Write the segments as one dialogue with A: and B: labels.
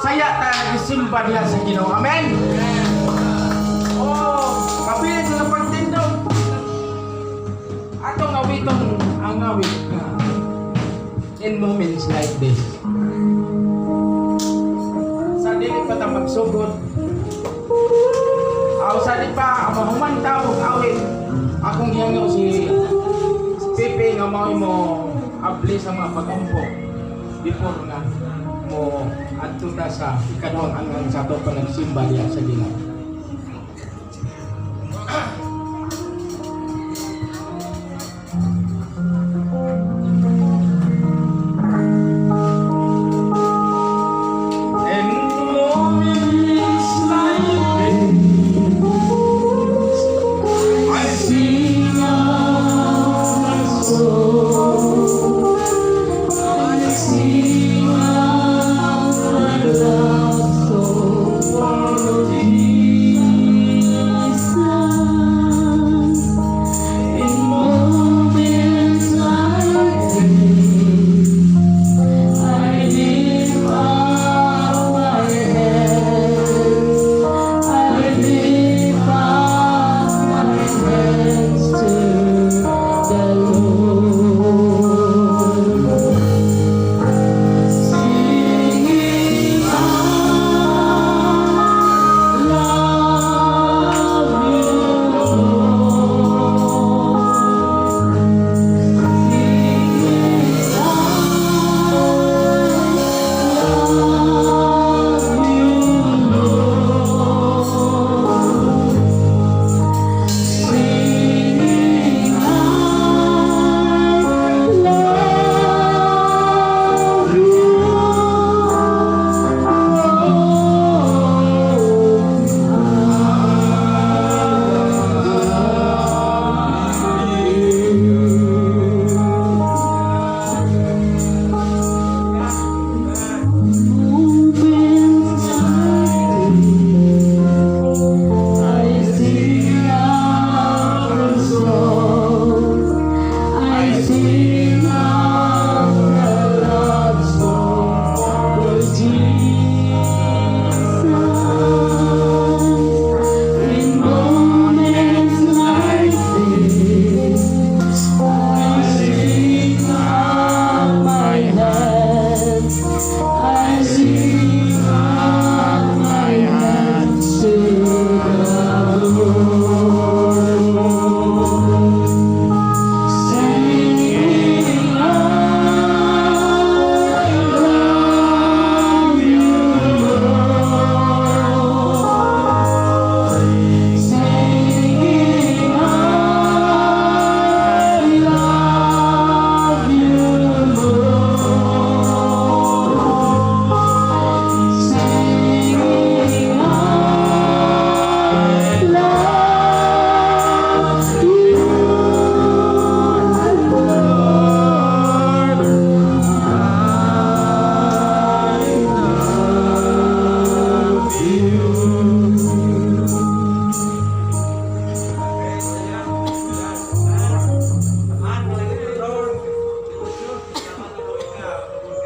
A: saya ta nagsimba diha sa Ginoo. Amen. Oh, kapilit sa pagtindog. Atong awiton ang awit ka. In moments like this. Sa dili pa ta magsugod. Aw sa di pa mahuman ta og awit. Akong gihangaw si Pepe nga mao mo abli sa mga pag-ampo before nga mo adto ta sa ikaduhang hanggang sa ato pa nagsimba diha sa Ginoo.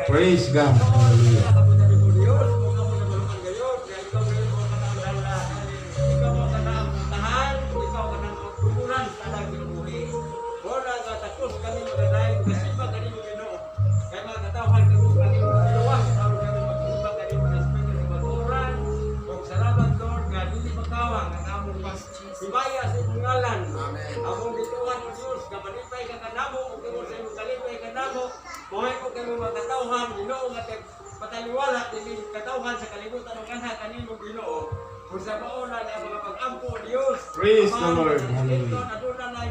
A: Praise God. Hallelujah.
B: Ibaya sa imong ngalan. Among gituhan o Dios, kamalipay ka kanamo ug imo sa imong kalipay kanamo. Buhay ko kami magkatawhan, Ginoo nga pataliwala dili katawhan sa kalibutan ug kanha kanimo Ginoo. Kung sa mauna ang mga pag-ampo Dios.
A: Praise the Lord. Hallelujah.
B: Aduna na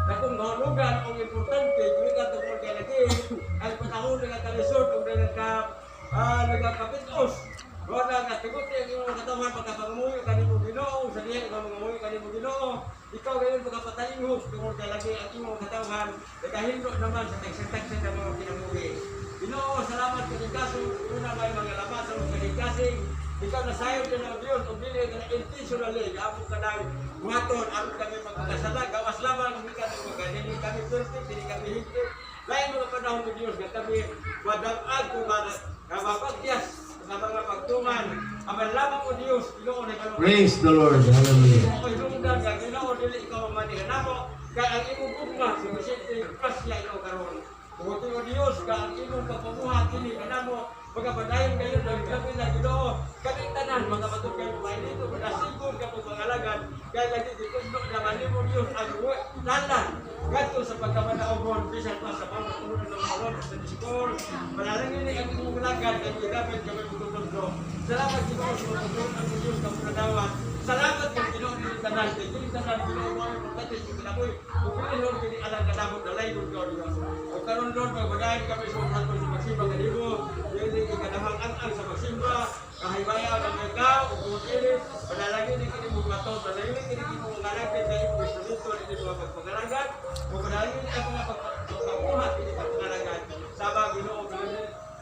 B: akong mahulugan o importante dili ka tungkol kay lagi ay patahon nga kalisod ug nagakapitos. Wala ka tugot ang imong katawhan pagkapangamuyo kanimo Ginoo, sa diha nga mangamuyo kanimo Ginoo. Ikaw gayon pagkapatalingog tungod kay lagi ang imong katawhan, nagahindot naman sa tagsa-tagsa sa mga kinamuhi. Ginoo, salamat kay kaso una may mga lamas sa mga kasing. Ikaw na sayo ka ng Diyos, o dili ka na intentionally, amo ka ng buhaton, amo kami magkakasala, gawas lamang, hindi kami perfect, hindi kami higit. Lain mga panahon ng Diyos, kami madamag kung mga mapagyas, na mga pagtuwa. pagtuman. Aban lamang mo Diyos, Ginoo na kalunggan.
C: Praise the Lord. Hallelujah.
B: Ako'y lungdan ka, Ginoo, dili ikaw mamanihan namo. Kaya ang imong ugma, si Vicente, plus siya ikaw karon. Tumuti mo Diyos, ka ang imong pagpamuhat, kini ka namo. Pagkapadayon kayo, naglabi na Ginoo. Kaming tanan, mga matod kayo, may dito, madasigod ka po pangalagan. Kaya lagi dito, naman mo Diyos, ang tanan. Ganto sa pagkamanaogon, bisan pa sa pagkatulog ng malon sa disikor. Panalangin ang imong lagad, ang ilapit kami tutulog. Salamat Ginoo sa pagkatulog ng Diyos sa punadawan. Salamat kang Ginoo ng tanan, kay Ginoo tanan, Ginoo mo ang pagkatis, yung kinaboy. Kung pinilon, kini alang kalabot na layo ko Diyos. O karon doon, pagbadahin kami sa unahan ko sa magsimba kanimo. Yung ikadahang ang sa magsimba, kahibayaw ng ikaw, o kumilis, panalangin ang kini mong mato, panalangin ang kini mong ngalagin, kayo mong instrumento, hindi mga pagpagalagan. Kung panalangin ang mga pagpapamuhat, hindi pagpagalagan. Sabang Ginoo,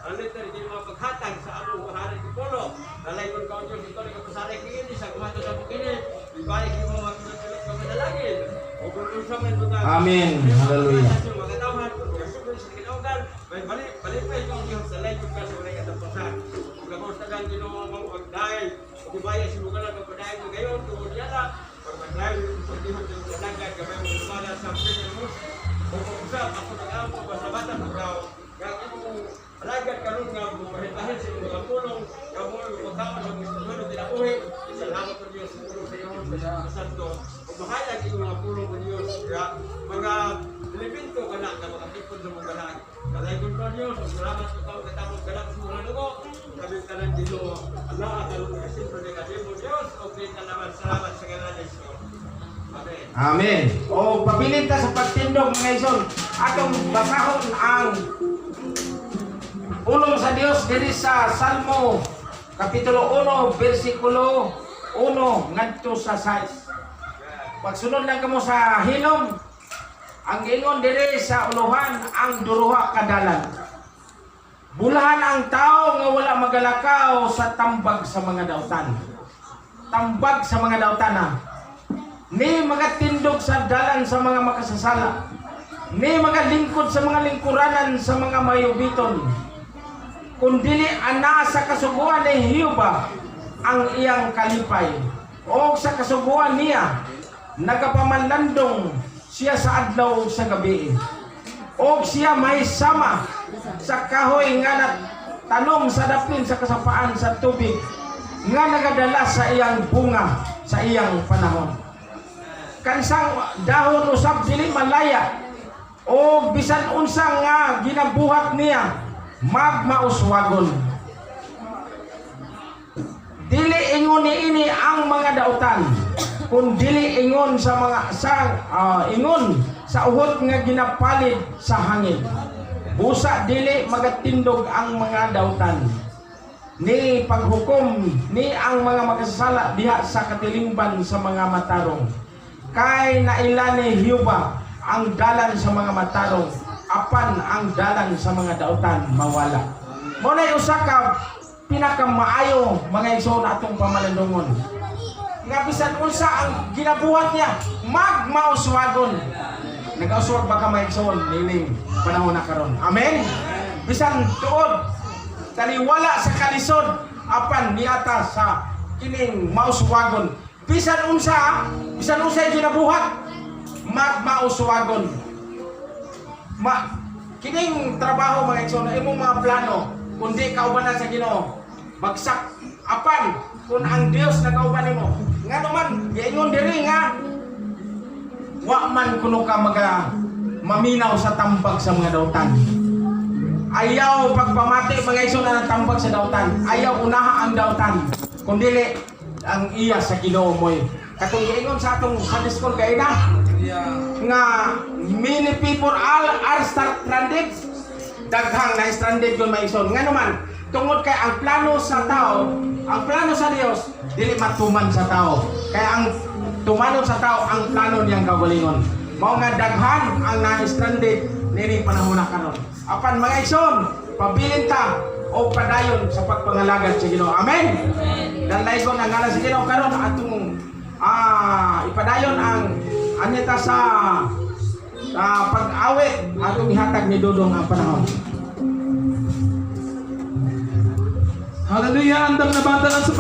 B: ang letter, hindi mga paghatag sa among hari ni Polo. Nalay ko kaon Diyos, ito na kapasalay kini, sa kumato sa bukini, ibalik yung mga pinagpilit ka manalangin. O kung sa mga mga
C: Amen. Hallelujah.
B: mga tawhan, kung kasusun sa kinaugan, may balik pa yung Diyos sa lay ko ka sa walay katapasan. Kung kapos na lang Ginoo mga pagdahil, o dibaya si Bukalan ng pagdahil mo ngayon, kung niya na, pag magdahil yung pagdihon yung kalagad, kamay mo lumala sa Pilipinas. Kung usap, ako nag-aampo, basta bata mo raw, gagawin mo alagad karon nga bumahin-bahin sa mga pulong kamo yung pagkaon ng Kristo tinabuhi salamat po Diyos sa pulong sa iyo sa santo ug mahayag yung mga pulong ng Diyos ya mga elemento kana nga makatipon sa mga lahat kalay kun po Diyos salamat po tawo katapos kalap sa mga lugo kami tanan Ginoo Allah akalung ka sintro ni kadimo Diyos o kita naman salamat sa ngalan ni Jesus. Amen.
A: Amen. O pabilin ta sa pagtindog mga ison. Atong basahon ang ulong sa Dios diri sa Salmo kapitulo 1 bersikulo 1 ngadto sa 6. Pagsunod lang kamo sa hinom, ang ingon diri sa uluhan ang duruha kadalan. Bulahan ang tao nga wala magalakaw sa tambag sa mga dautan. Tambag sa mga dautan na. Ni magatindog sa dalan sa mga makasasala. Ni magalingkod sa mga lingkuranan sa mga mayubiton. Kundili ana sa kasubuan ni Hiyuba ang iyang kalipay o sa kasubuan niya nagapamanlandong siya sa adlaw sa gabi o siya may sama sa kahoy nga tanom sa dapin sa kasapaan sa tubig nga nagadala sa iyang bunga sa iyang panahon kansang dahon usab dili malaya o bisan unsa nga ginabuhat niya magmauswagon. Dili ingon ini ang mga dautan, kun dili ingon sa mga ingon sa uhot nga ginapalit sa hangin. Busa dili magatindog ang mga dautan. Ni paghukom ni ang mga makasasala diha sa katilingban sa mga matarong. Kay naila ni Hiyuba ang dalan sa mga matarong. Apan ang dalan sa mga dautan mawala. Muna'y usa ka pinakamaayo mga igsoon atong pamalandungon. Nga bisan unsa ang ginabuhat niya, magmauswagon. Nag-uswag ba ka mga igsoon nining panahon na karon? Amen. Bisan tuod taliwala sa kalisod apan niata sa kining mauswagon. Bisan unsa ginabuhat, magmauswagon. Kining trabaho mga igsoon imong mga plano kundi kauban na sa Ginoo bagsak apan kung ang Dios nagauban nimo nga naman giingon diri nga wa man kuno ka maminaw sa tambag sa mga dautan. Ayaw pagpamati mga igsoon na tambag sa dautan, ayaw unaha ang dautan kundi ang iya sa Ginoo moy katong giingon sa atong Sunday school kay na nga many people are stranded daghang na stranded yun maison nga naman tungod kay ang plano sa tao ang plano sa Dios dili matuman sa tao kaya ang tumanon sa tao ang plano niyang kaugalingon mao nga daghan ang na-stranded nini panahon na karon apan mga ison pabilin ta o padayon sa pagpangalagad sa Ginoo amen dan laygon ang ngalan sa Ginoo karon atong ipadayon ang anyata sa pag-awit atong ihatag ni Dudong ang panahon. Hallelujah, andam na bata lang sa